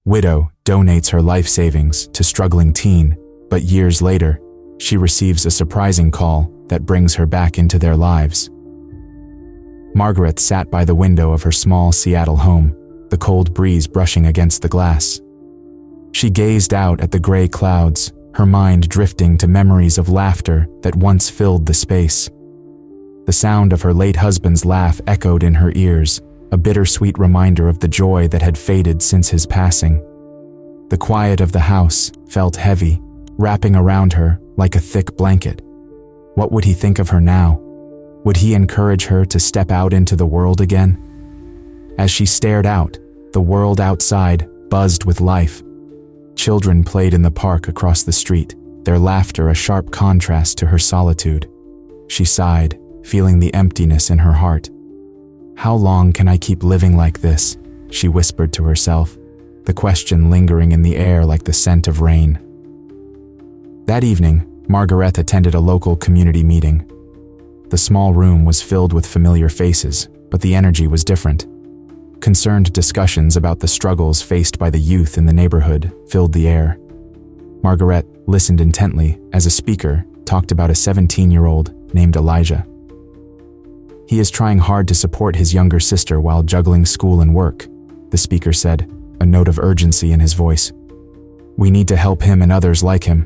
Widow donates her life savings to struggling teen, but years later, she receives a surprising call that brings her back into their lives. Margaret sat by the window of her small Seattle home, the cold breeze brushing against the glass. She gazed out at the gray clouds, her mind drifting to memories of laughter that once filled the space. The sound of her late husband's laugh echoed in her ears, a bittersweet reminder of the joy that had faded since his passing. The quiet of the house felt heavy, wrapping around her like a thick blanket. What would he think of her now? Would he encourage her to step out into the world again? As she stared out, the world outside buzzed with life. Children played in the park across the street, their laughter a sharp contrast to her solitude. She sighed, feeling the emptiness in her heart. "How long can I keep living like this?" she whispered to herself, the question lingering in the air like the scent of rain. That evening, Margaret attended a local community meeting. The small room was filled with familiar faces, but the energy was different. Concerned discussions about the struggles faced by the youth in the neighborhood filled the air. Margaret listened intently as a speaker talked about a 17-year-old named Elijah. "He is trying hard to support his younger sister while juggling school and work," the speaker said, a note of urgency in his voice. "We need to help him and others like him."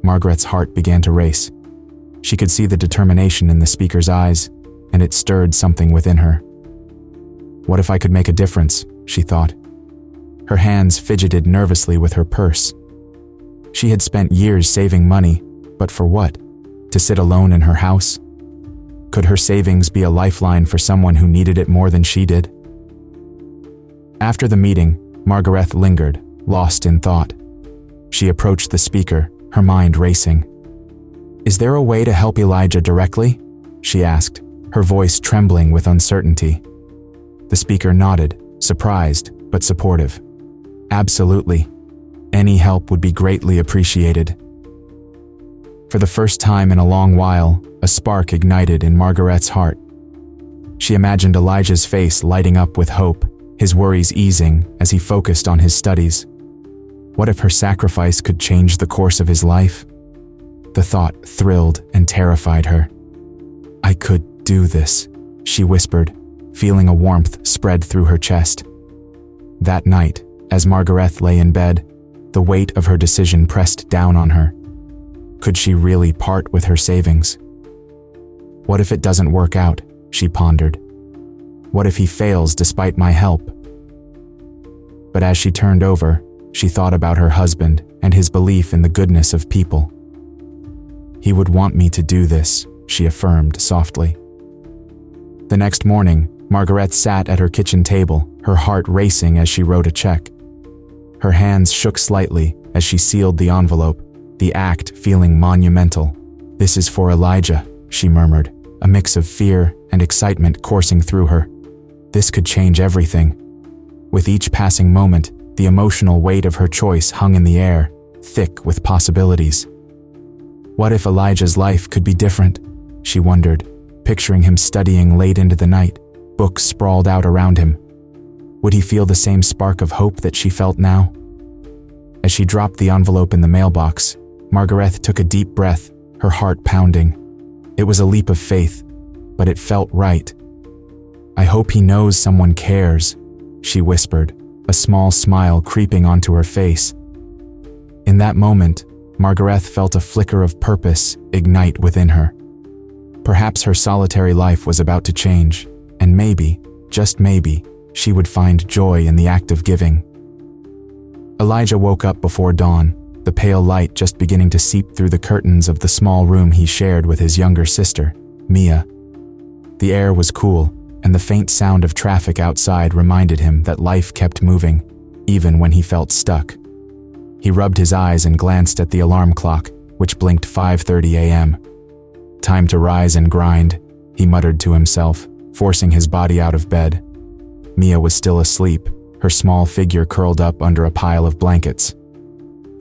Margaret's heart began to race. She could see the determination in the speaker's eyes, and it stirred something within her. "What if I could make a difference?" she thought. Her hands fidgeted nervously with her purse. She had spent years saving money, but for what? To sit alone in her house? Could her savings be a lifeline for someone who needed it more than she did? After the meeting, Margaret lingered, lost in thought. She approached the speaker, her mind racing. "Is there a way to help Elijah directly?" she asked, her voice trembling with uncertainty. The speaker nodded, surprised but supportive. "Absolutely. Any help would be greatly appreciated." For the first time in a long while, a spark ignited in Margaret's heart. She imagined Elijah's face lighting up with hope, his worries easing as he focused on his studies. What if her sacrifice could change the course of his life? The thought thrilled and terrified her. "I could do this," she whispered, feeling a warmth spread through her chest. That night, as Margaret lay in bed, the weight of her decision pressed down on her. Could she really part with her savings? What if it doesn't work out? She pondered. What if he fails despite my help? But as she turned over, she thought about her husband and his belief in the goodness of people. "He would want me to do this," she affirmed softly. The next morning, Margaret sat at her kitchen table, her heart racing as she wrote a check. Her hands shook slightly as she sealed the envelope, the act feeling monumental. "This is for Elijah," she murmured, a mix of fear and excitement coursing through her. This could change everything. With each passing moment, the emotional weight of her choice hung in the air, thick with possibilities. What if Elijah's life could be different? She wondered, picturing him studying late into the night, books sprawled out around him. Would he feel the same spark of hope that she felt now? As she dropped the envelope in the mailbox, Margaret took a deep breath, her heart pounding. It was a leap of faith, but it felt right. "I hope he knows someone cares," she whispered, a small smile creeping onto her face. In that moment, Margaret felt a flicker of purpose ignite within her. Perhaps her solitary life was about to change, and maybe, just maybe, she would find joy in the act of giving. Elijah woke up before dawn, the pale light just beginning to seep through the curtains of the small room he shared with his younger sister, Mia. The air was cool, and the faint sound of traffic outside reminded him that life kept moving, even when he felt stuck. He rubbed his eyes and glanced at the alarm clock, which blinked 5:30 a.m. "Time to rise and grind," he muttered to himself, forcing his body out of bed. Mia was still asleep, her small figure curled up under a pile of blankets.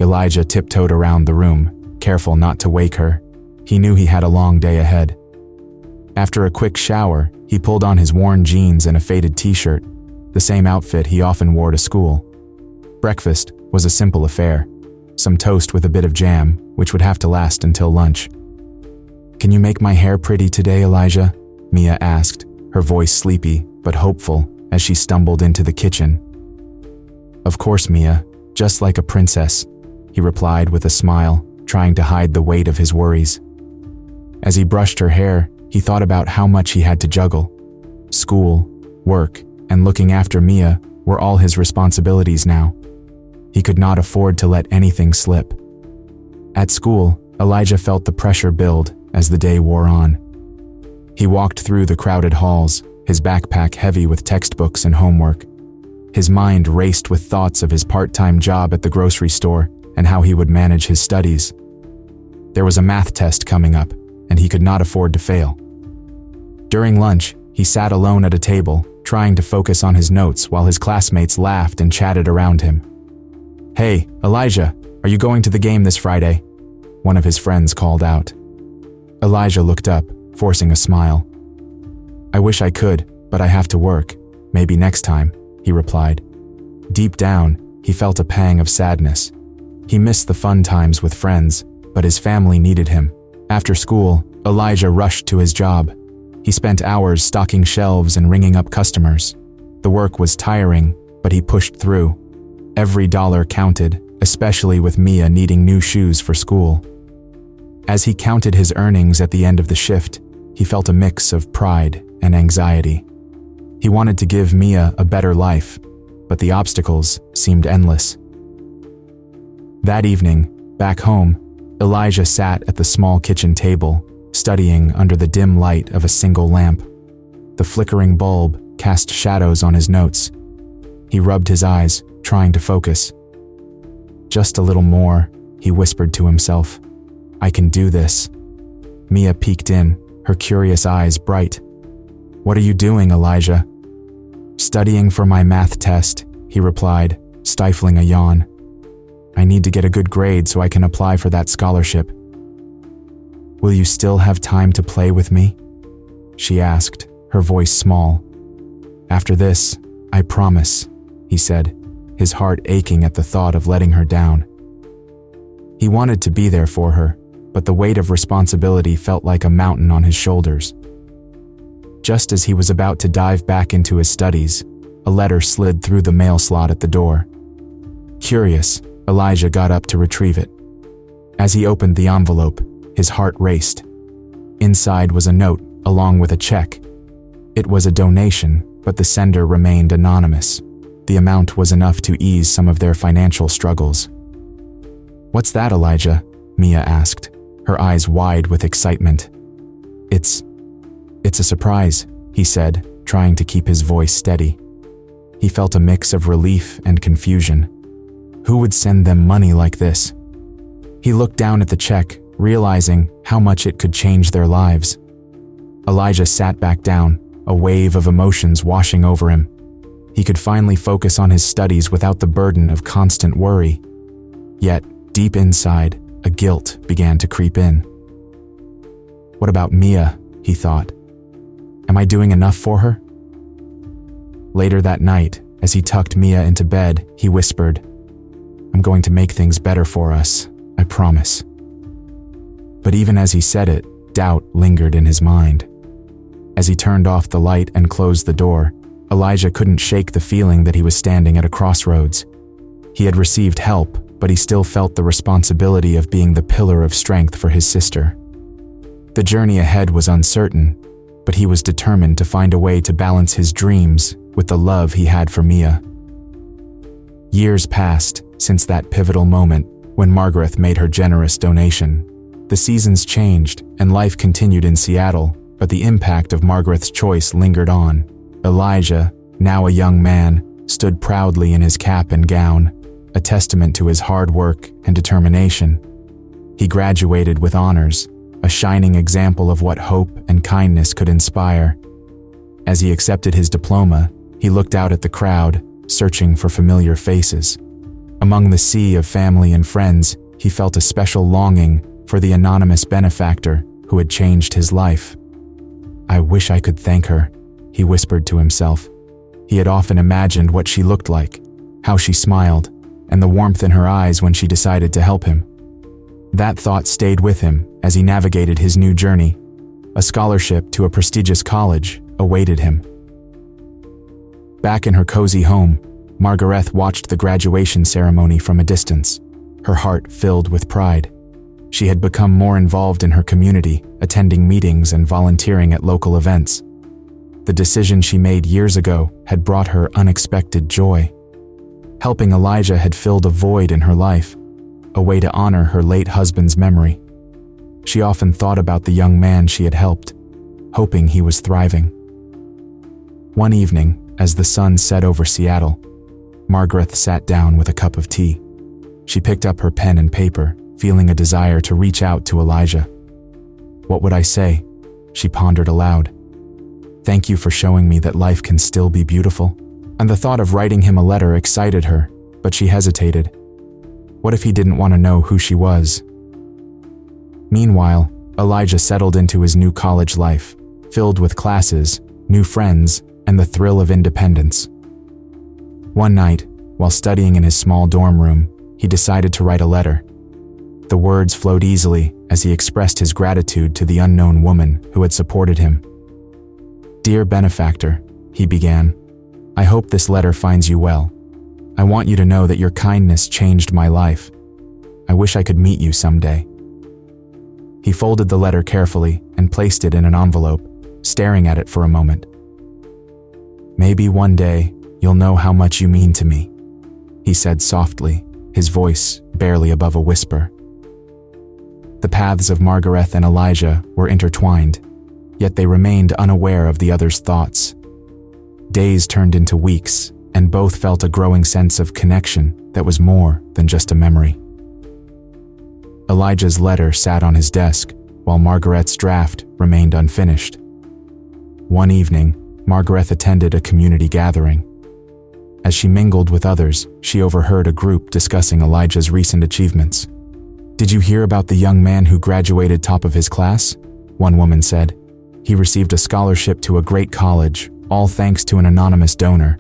Elijah tiptoed around the room, careful not to wake her. He knew he had a long day ahead. After a quick shower, he pulled on his worn jeans and a faded t-shirt, the same outfit he often wore to school. Breakfast was a simple affair. Some toast with a bit of jam, which would have to last until lunch. "Can you make my hair pretty today, Elijah?" Mia asked, her voice sleepy but hopeful as she stumbled into the kitchen. "Of course, Mia, just like a princess," he replied with a smile, trying to hide the weight of his worries. As he brushed her hair, he thought about how much he had to juggle. School, work, and looking after Mia were all his responsibilities now. He could not afford to let anything slip. At school, Elijah felt the pressure build as the day wore on. He walked through the crowded halls, his backpack heavy with textbooks and homework. His mind raced with thoughts of his part-time job at the grocery store and how he would manage his studies. There was a math test coming up, and he could not afford to fail. During lunch, he sat alone at a table, trying to focus on his notes while his classmates laughed and chatted around him. "Hey, Elijah, are you going to the game this Friday?" one of his friends called out. Elijah looked up, forcing a smile. "I wish I could, but I have to work. Maybe next time," he replied. Deep down, he felt a pang of sadness. He missed the fun times with friends, but his family needed him. After school, Elijah rushed to his job. He spent hours stocking shelves and ringing up customers. The work was tiring, but he pushed through. Every dollar counted, especially with Mia needing new shoes for school. As he counted his earnings at the end of the shift, he felt a mix of pride and anxiety. He wanted to give Mia a better life, but the obstacles seemed endless. That evening, back home, Elijah sat at the small kitchen table, studying under the dim light of a single lamp. The flickering bulb cast shadows on his notes. He rubbed his eyes, trying to focus. "Just a little more," he whispered to himself. "I can do this." Mia peeked in, her curious eyes bright. "What are you doing, Elijah?" "Studying for my math test," he replied, stifling a yawn. "I need to get a good grade so I can apply for that scholarship." "Will you still have time to play with me?" she asked, her voice small. "After this, I promise," he said, his heart aching at the thought of letting her down. He wanted to be there for her, but the weight of responsibility felt like a mountain on his shoulders. Just as he was about to dive back into his studies, a letter slid through the mail slot at the door. Curious, Elijah got up to retrieve it. As he opened the envelope, his heart raced. Inside was a note, along with a check. It was a donation, but the sender remained anonymous. The amount was enough to ease some of their financial struggles. "What's that, Elijah?" Mia asked, her eyes wide with excitement. It's a surprise," he said, trying to keep his voice steady. He felt a mix of relief and confusion. Who would send them money like this? He looked down at the check, realizing how much it could change their lives. Elijah sat back down, a wave of emotions washing over him. He could finally focus on his studies without the burden of constant worry. Yet, deep inside, a guilt began to creep in. "What about Mia?" he thought. "Am I doing enough for her?" Later that night, as he tucked Mia into bed, he whispered, "I'm going to make things better for us, I promise." But even as he said it, doubt lingered in his mind. As he turned off the light and closed the door, Elijah couldn't shake the feeling that he was standing at a crossroads. He had received help, but he still felt the responsibility of being the pillar of strength for his sister. The journey ahead was uncertain, but he was determined to find a way to balance his dreams with the love he had for Mia. Years passed since that pivotal moment when Margaret made her generous donation. The seasons changed and life continued in Seattle, but the impact of Margaret's choice lingered on. Elijah, now a young man, stood proudly in his cap and gown, a testament to his hard work and determination. He graduated with honors, a shining example of what hope and kindness could inspire. As he accepted his diploma, he looked out at the crowd, searching for familiar faces. Among the sea of family and friends, he felt a special longing for the anonymous benefactor who had changed his life. "I wish I could thank her," he whispered to himself. He had often imagined what she looked like, how she smiled, and the warmth in her eyes when she decided to help him. That thought stayed with him as he navigated his new journey. A scholarship to a prestigious college awaited him. Back in her cozy home, Margaret watched the graduation ceremony from a distance, her heart filled with pride. She had become more involved in her community, attending meetings and volunteering at local events. The decision she made years ago had brought her unexpected joy. Helping Elijah had filled a void in her life, a way to honor her late husband's memory. She often thought about the young man she had helped, hoping he was thriving. One evening, as the sun set over Seattle, Margaret sat down with a cup of tea. She picked up her pen and paper, feeling a desire to reach out to Elijah. What would I say? She pondered aloud. Thank you for showing me that life can still be beautiful. And the thought of writing him a letter excited her, but she hesitated. What if he didn't want to know who she was? Meanwhile, Elijah settled into his new college life, filled with classes, new friends, and the thrill of independence. One night, while studying in his small dorm room, he decided to write a letter. The words flowed easily as he expressed his gratitude to the unknown woman who had supported him. Dear benefactor, he began, I hope this letter finds you well. I want you to know that your kindness changed my life. I wish I could meet you someday. He folded the letter carefully and placed it in an envelope, staring at it for a moment. Maybe one day you'll know how much you mean to me, he said softly, his voice barely above a whisper. The paths of Margaret and Elijah were intertwined, yet they remained unaware of the other's thoughts. Days turned into weeks, and both felt a growing sense of connection that was more than just a memory. Elijah's letter sat on his desk, while Margaret's draft remained unfinished. One evening, Margaret attended a community gathering. As she mingled with others, she overheard a group discussing Elijah's recent achievements. Did you hear about the young man who graduated top of his class? One woman said. He received a scholarship to a great college, all thanks to an anonymous donor.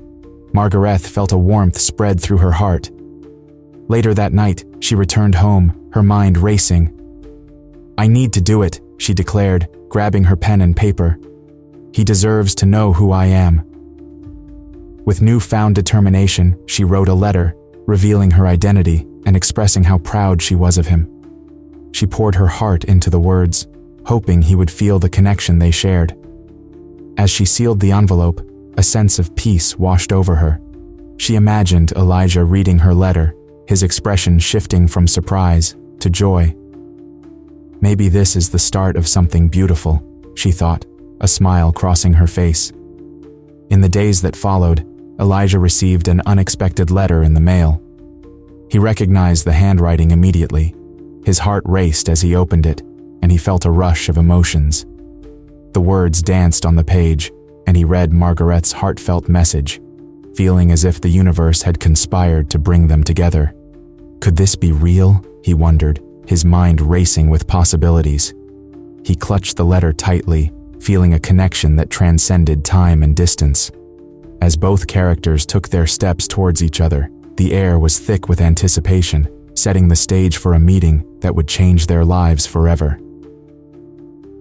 Margaret felt a warmth spread through her heart. Later that night, she returned home, her mind racing. I need to do it, she declared, grabbing her pen and paper. He deserves to know who I am. With newfound determination, she wrote a letter, revealing her identity and expressing how proud she was of him. She poured her heart into the words, hoping he would feel the connection they shared. As she sealed the envelope, a sense of peace washed over her. She imagined Elijah reading her letter, his expression shifting from surprise to joy. Maybe this is the start of something beautiful, she thought, a smile crossing her face. In the days that followed, Elijah received an unexpected letter in the mail. He recognized the handwriting immediately. His heart raced as he opened it, and he felt a rush of emotions. The words danced on the page, and he read Margaret's heartfelt message, feeling as if the universe had conspired to bring them together. Could this be real? He wondered, his mind racing with possibilities. He clutched the letter tightly, feeling a connection that transcended time and distance. As both characters took their steps towards each other, the air was thick with anticipation, setting the stage for a meeting that would change their lives forever.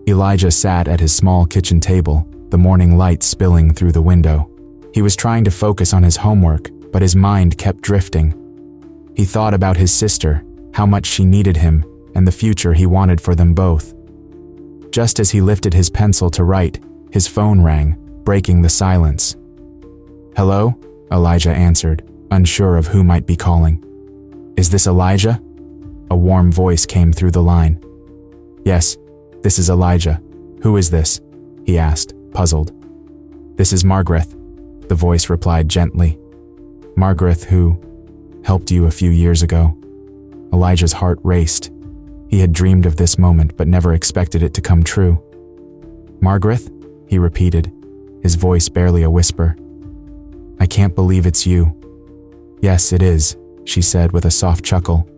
Elijah sat at his small kitchen table, the morning light spilling through the window. He was trying to focus on his homework, but his mind kept drifting. He thought about his sister, how much she needed him, and the future he wanted for them both. Just as he lifted his pencil to write, his phone rang, breaking the silence. Hello? Elijah answered, unsure of who might be calling. Is this Elijah? A warm voice came through the line. Yes, this is Elijah. Who is this? He asked, puzzled. This is Margaret, the voice replied gently. Margaret, who helped you a few years ago. Elijah's heart raced. He had dreamed of this moment but never expected it to come true. Margaret? He repeated, his voice barely a whisper. I can't believe it's you. Yes, it is, she said with a soft chuckle.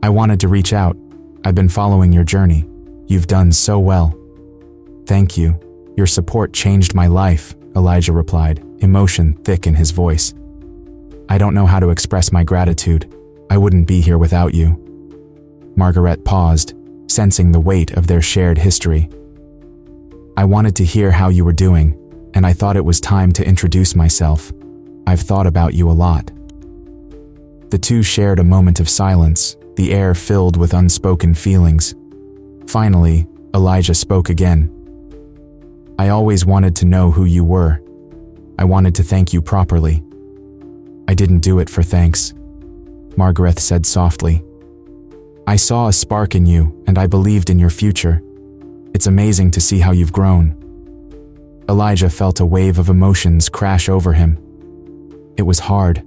I wanted to reach out. I've been following your journey. You've done so well. Thank you. Your support changed my life, Elijah replied, emotion thick in his voice. I don't know how to express my gratitude. I wouldn't be here without you." Margaret paused, sensing the weight of their shared history. "I wanted to hear how you were doing, and I thought it was time to introduce myself. I've thought about you a lot." The two shared a moment of silence, the air filled with unspoken feelings. Finally, Elijah spoke again. "I always wanted to know who you were. I wanted to thank you properly." "I didn't do it for thanks," Margaret said softly. "I saw a spark in you, and I believed in your future. It's amazing to see how you've grown." Elijah felt a wave of emotions crash over him. "It was hard.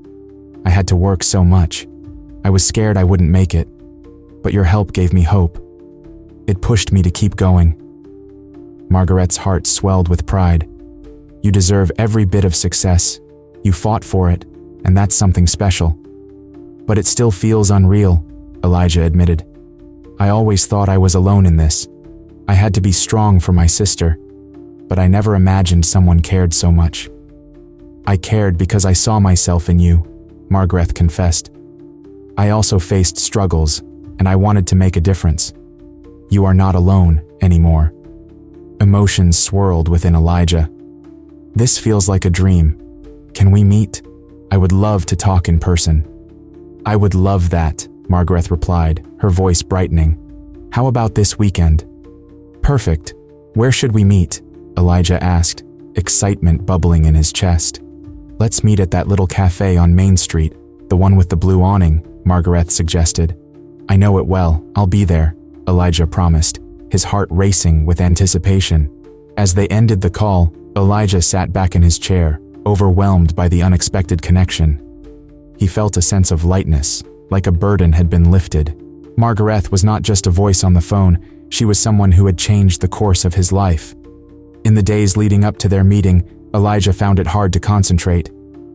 I had to work so much. I was scared I wouldn't make it. But your help gave me hope. It pushed me to keep going." Margaret's heart swelled with pride. "You deserve every bit of success. You fought for it, and that's something special." "But it still feels unreal," Elijah admitted. "I always thought I was alone in this. I had to be strong for my sister, but I never imagined someone cared so much." "I cared because I saw myself in you," Margaret confessed. "I also faced struggles, and I wanted to make a difference. You are not alone anymore." Emotions swirled within Elijah. "This feels like a dream. Can we meet? I would love to talk in person." "I would love that," Margaret replied, her voice brightening. "How about this weekend?" "Perfect. Where should we meet?" Elijah asked, excitement bubbling in his chest. "Let's meet at that little cafe on Main Street, the one with the blue awning," Margaret suggested. "I know it well. I'll be there," Elijah promised, his heart racing with anticipation. As they ended the call, Elijah sat back in his chair, overwhelmed by the unexpected connection. He felt a sense of lightness, like a burden had been lifted. Margaret was not just a voice on the phone, she was someone who had changed the course of his life. In the days leading up to their meeting, Elijah found it hard to concentrate.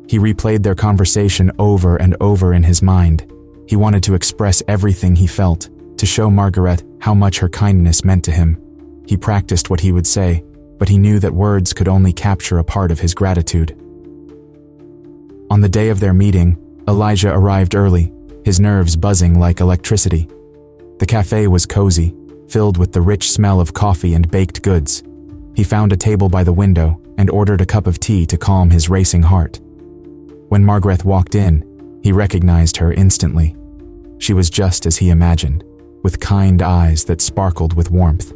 He replayed their conversation over and over in his mind. He wanted to express everything he felt, to show Margaret how much her kindness meant to him. He practiced what he would say, but he knew that words could only capture a part of his gratitude. On the day of their meeting, Elijah arrived early, his nerves buzzing like electricity. The cafe was cozy, filled with the rich smell of coffee and baked goods. He found a table by the window and ordered a cup of tea to calm his racing heart. When Margaret walked in, he recognized her instantly. She was just as he imagined, with kind eyes that sparkled with warmth.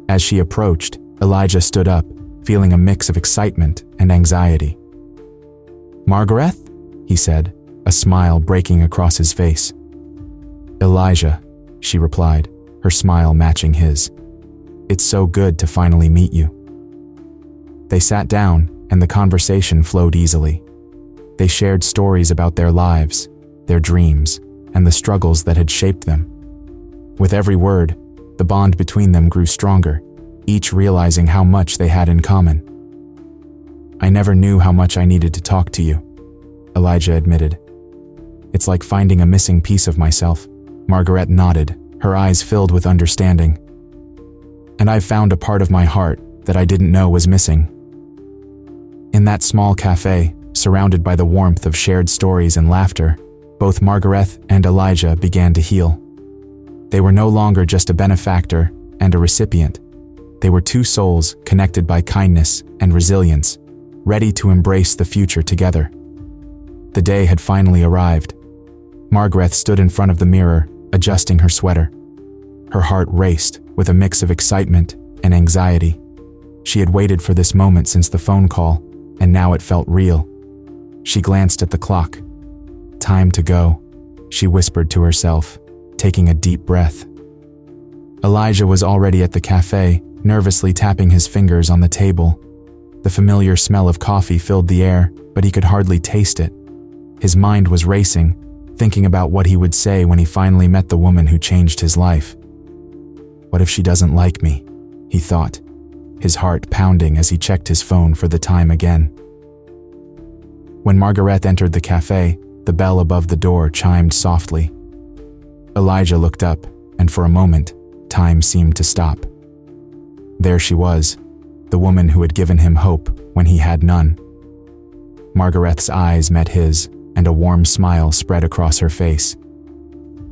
As she approached, Elijah stood up, feeling a mix of excitement and anxiety. "Margaret?" he said, a smile breaking across his face. "Elijah," she replied, her smile matching his. "It's so good to finally meet you." They sat down, and the conversation flowed easily. They shared stories about their lives, their dreams, and the struggles that had shaped them. With every word, the bond between them grew stronger, each realizing how much they had in common. "I never knew how much I needed to talk to you," Elijah admitted. "It's like finding a missing piece of myself." Margaret nodded, her eyes filled with understanding. "And I've found a part of my heart that I didn't know was missing." In that small cafe, surrounded by the warmth of shared stories and laughter, both Margaret and Elijah began to heal. They were no longer just a benefactor and a recipient. They were two souls connected by kindness and resilience, ready to embrace the future together. The day had finally arrived. Margaret stood in front of the mirror, adjusting her sweater. Her heart raced with a mix of excitement and anxiety. She had waited for this moment since the phone call, and now it felt real. She glanced at the clock. "Time to go," she whispered to herself, taking a deep breath. Elijah was already at the cafe, nervously tapping his fingers on the table. The familiar smell of coffee filled the air, but he could hardly taste it. His mind was racing, thinking about what he would say when he finally met the woman who changed his life. "What if she doesn't like me?" he thought, his heart pounding as he checked his phone for the time again. When Margaret entered the cafe, the bell above the door chimed softly. Elijah looked up, and for a moment, time seemed to stop. There she was, the woman who had given him hope when he had none. Margaret's eyes met his, and a warm smile spread across her face,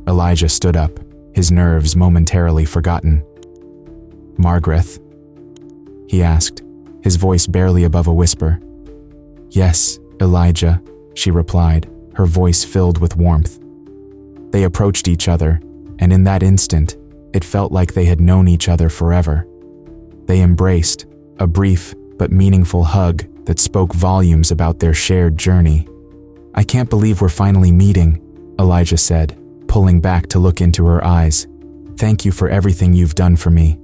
Elijah stood up, his nerves momentarily forgotten. "Margaret?" he asked, his voice barely above a whisper. "Yes, Elijah," she replied, her voice filled with warmth. They approached each other, and in that instant, it felt like they had known each other forever. They embraced, a brief but meaningful hug that spoke volumes about their shared journey. "I can't believe we're finally meeting," Elijah said, pulling back to look into her eyes. "Thank you for everything you've done for me."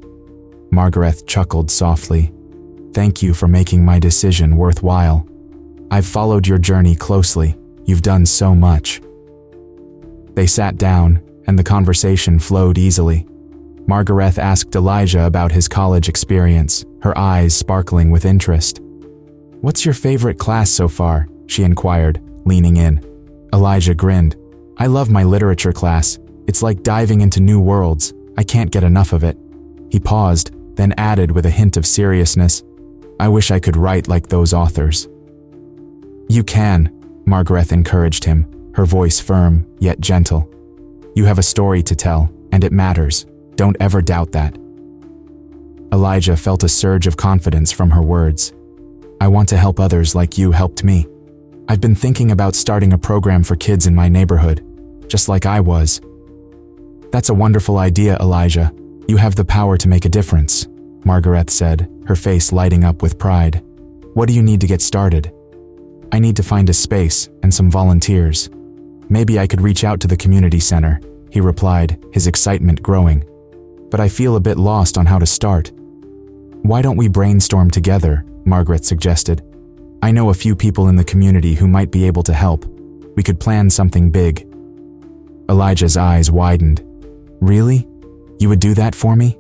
Margaret chuckled softly. "Thank you for making my decision worthwhile. I've followed your journey closely. You've done so much." They sat down, and the conversation flowed easily. Margaret asked Elijah about his college experience, her eyes sparkling with interest. "What's your favorite class so far?" she inquired, leaning in. Elijah grinned. "I love my literature class. It's like diving into new worlds. I can't get enough of it." He paused, then added with a hint of seriousness, "I wish I could write like those authors." "You can," Margaret encouraged him, her voice firm yet gentle. "You have a story to tell, and it matters. Don't ever doubt that." Elijah felt a surge of confidence from her words. "I want to help others like you helped me. I've been thinking about starting a program for kids in my neighborhood, just like I was." "That's a wonderful idea, Elijah. You have the power to make a difference," Margaret said, her face lighting up with pride. "What do you need to get started?" "I need to find a space and some volunteers. Maybe I could reach out to the community center," he replied, his excitement growing. "But I feel a bit lost on how to start." "Why don't we brainstorm together?" Margaret suggested. "I know a few people in the community who might be able to help. We could plan something big." Elijah's eyes widened. "Really? You would do that for me?"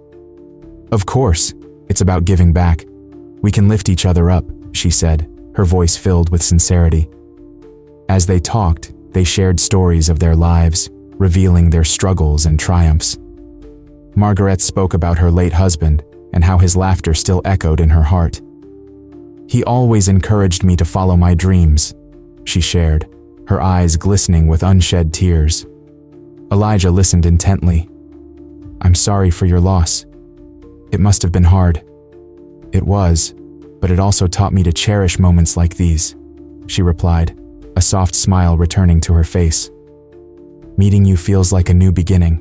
"Of course. It's about giving back. We can lift each other up," she said, her voice filled with sincerity. As they talked, they shared stories of their lives, revealing their struggles and triumphs. Margaret spoke about her late husband and how his laughter still echoed in her heart. "He always encouraged me to follow my dreams," she shared, her eyes glistening with unshed tears. Elijah listened intently. "I'm sorry for your loss. It must have been hard." "It was, but it also taught me to cherish moments like these," she replied, a soft smile returning to her face. "Meeting you feels like a new beginning."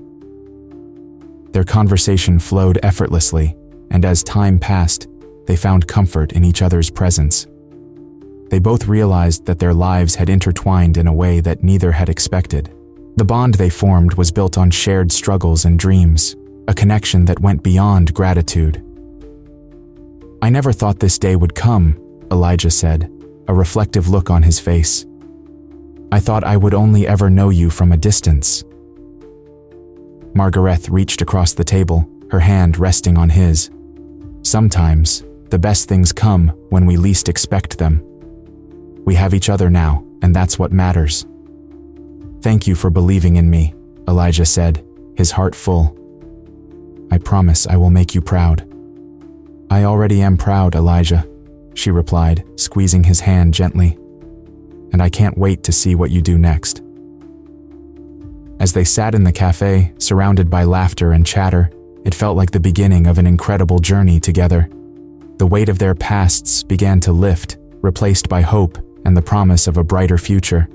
Their conversation flowed effortlessly, and as time passed, they found comfort in each other's presence. They both realized that their lives had intertwined in a way that neither had expected. The bond they formed was built on shared struggles and dreams, a connection that went beyond gratitude. "I never thought this day would come," Elijah said, a reflective look on his face. "I thought I would only ever know you from a distance." Margaret reached across the table, her hand resting on his. "Sometimes, the best things come when we least expect them. We have each other now, and that's what matters." "Thank you for believing in me," Elijah said, his heart full. "I promise I will make you proud." "I already am proud, Elijah," she replied, squeezing his hand gently. "And I can't wait to see what you do next." As they sat in the cafe, surrounded by laughter and chatter, it felt like the beginning of an incredible journey together. The weight of their pasts began to lift, replaced by hope and the promise of a brighter future.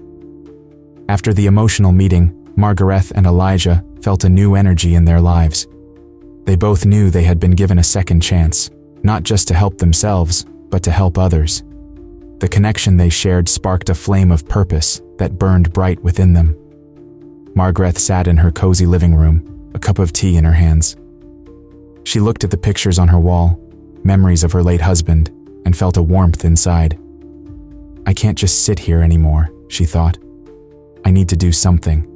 After the emotional meeting, Margaret and Elijah felt a new energy in their lives. They both knew they had been given a second chance, not just to help themselves, but to help others. The connection they shared sparked a flame of purpose that burned bright within them. Margaret sat in her cozy living room, a cup of tea in her hands. She looked at the pictures on her wall, memories of her late husband, and felt a warmth inside. "I can't just sit here anymore," she thought. "I need to do something."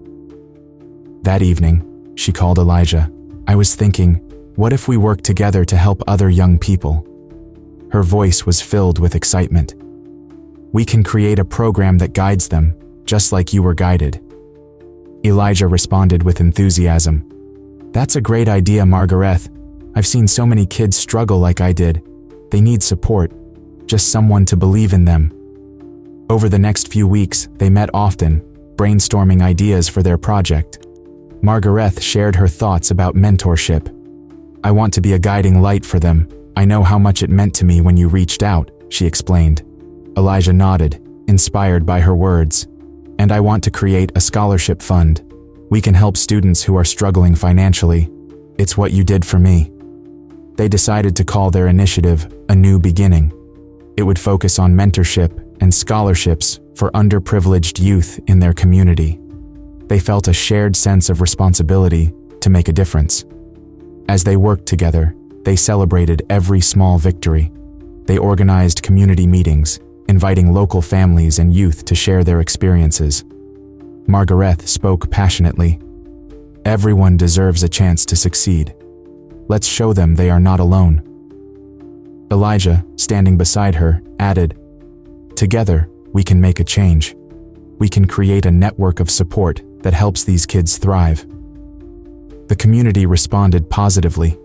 That evening, she called Elijah. "I was thinking, what if we worked together to help other young people?" Her voice was filled with excitement. "We can create a program that guides them, just like you were guided." Elijah responded with enthusiasm. "That's a great idea, Margaret. I've seen so many kids struggle like I did. They need support, just someone to believe in them." Over the next few weeks, they met often, brainstorming ideas for their project. Margaret shared her thoughts about mentorship. "I want to be a guiding light for them. I know how much it meant to me when you reached out," she explained. Elijah nodded, inspired by her words. "And I want to create a scholarship fund. We can help students who are struggling financially. It's what you did for me." They decided to call their initiative A New Beginning. It would focus on mentorship and scholarships for underprivileged youth in their community. They felt a shared sense of responsibility to make a difference. As they worked together, they celebrated every small victory. They organized community meetings, inviting local families and youth to share their experiences. Margaret spoke passionately. "Everyone deserves a chance to succeed. Let's show them they are not alone." Elijah, standing beside her, added, "Together, we can make a change. We can create a network of support that helps these kids thrive." The community responded positively.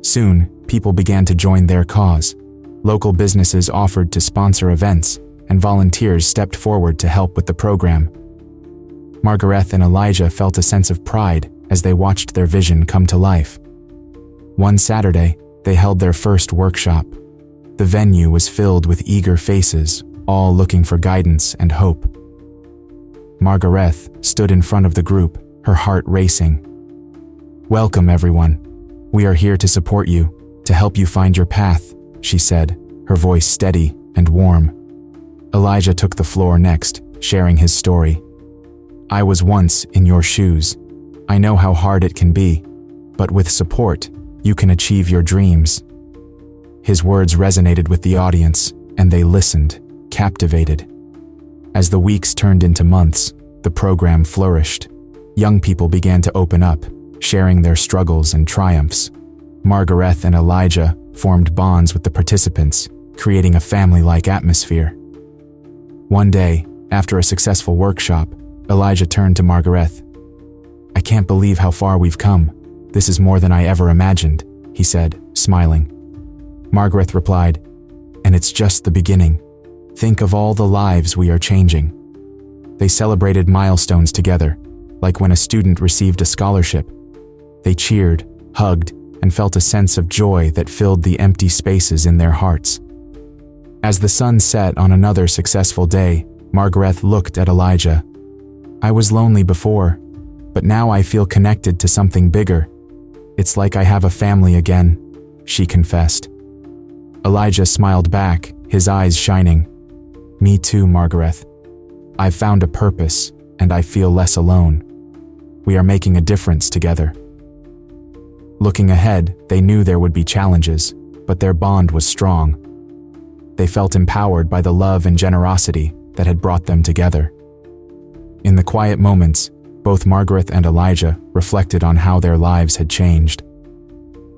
Soon, people began to join their cause. Local businesses offered to sponsor events, and volunteers stepped forward to help with the program. Margaret and Elijah felt a sense of pride as they watched their vision come to life. One Saturday, they held their first workshop. The venue was filled with eager faces, all looking for guidance and hope. Margaret stood in front of the group, her heart racing. "Welcome, everyone. We are here to support you, to help you find your path," she said, her voice steady and warm. Elijah took the floor next, sharing his story. "I was once in your shoes. I know how hard it can be, but with support, you can achieve your dreams." His words resonated with the audience, and they listened, captivated. As the weeks turned into months, the program flourished. Young people began to open up, sharing their struggles and triumphs. Margaret and Elijah formed bonds with the participants, creating a family-like atmosphere. One day, after a successful workshop, Elijah turned to Margaret. "I can't believe how far we've come. This is more than I ever imagined," he said, smiling. Margaret replied, "And it's just the beginning. Think of all the lives we are changing." They celebrated milestones together, like when a student received a scholarship. They cheered, hugged, and felt a sense of joy that filled the empty spaces in their hearts. As the sun set on another successful day, Margaret looked at Elijah. "I was lonely before, but now I feel connected to something bigger. It's like I have a family again," she confessed. Elijah smiled back, his eyes shining. "Me too, Margaret. I've found a purpose, and I feel less alone. We are making a difference together." Looking ahead, they knew there would be challenges, but their bond was strong. They felt empowered by the love and generosity that had brought them together. In the quiet moments, both Margaret and Elijah reflected on how their lives had changed.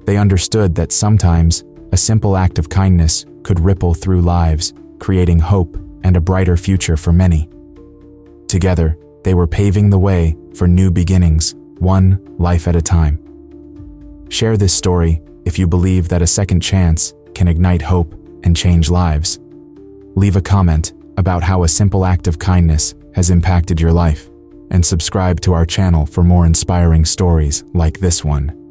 They understood that sometimes a simple act of kindness could ripple through lives, creating hope and a brighter future for many. Together, they were paving the way for new beginnings, one life at a time. Share this story if you believe that a second chance can ignite hope and change lives. Leave a comment about how a simple act of kindness has impacted your life, and subscribe to our channel for more inspiring stories like this one.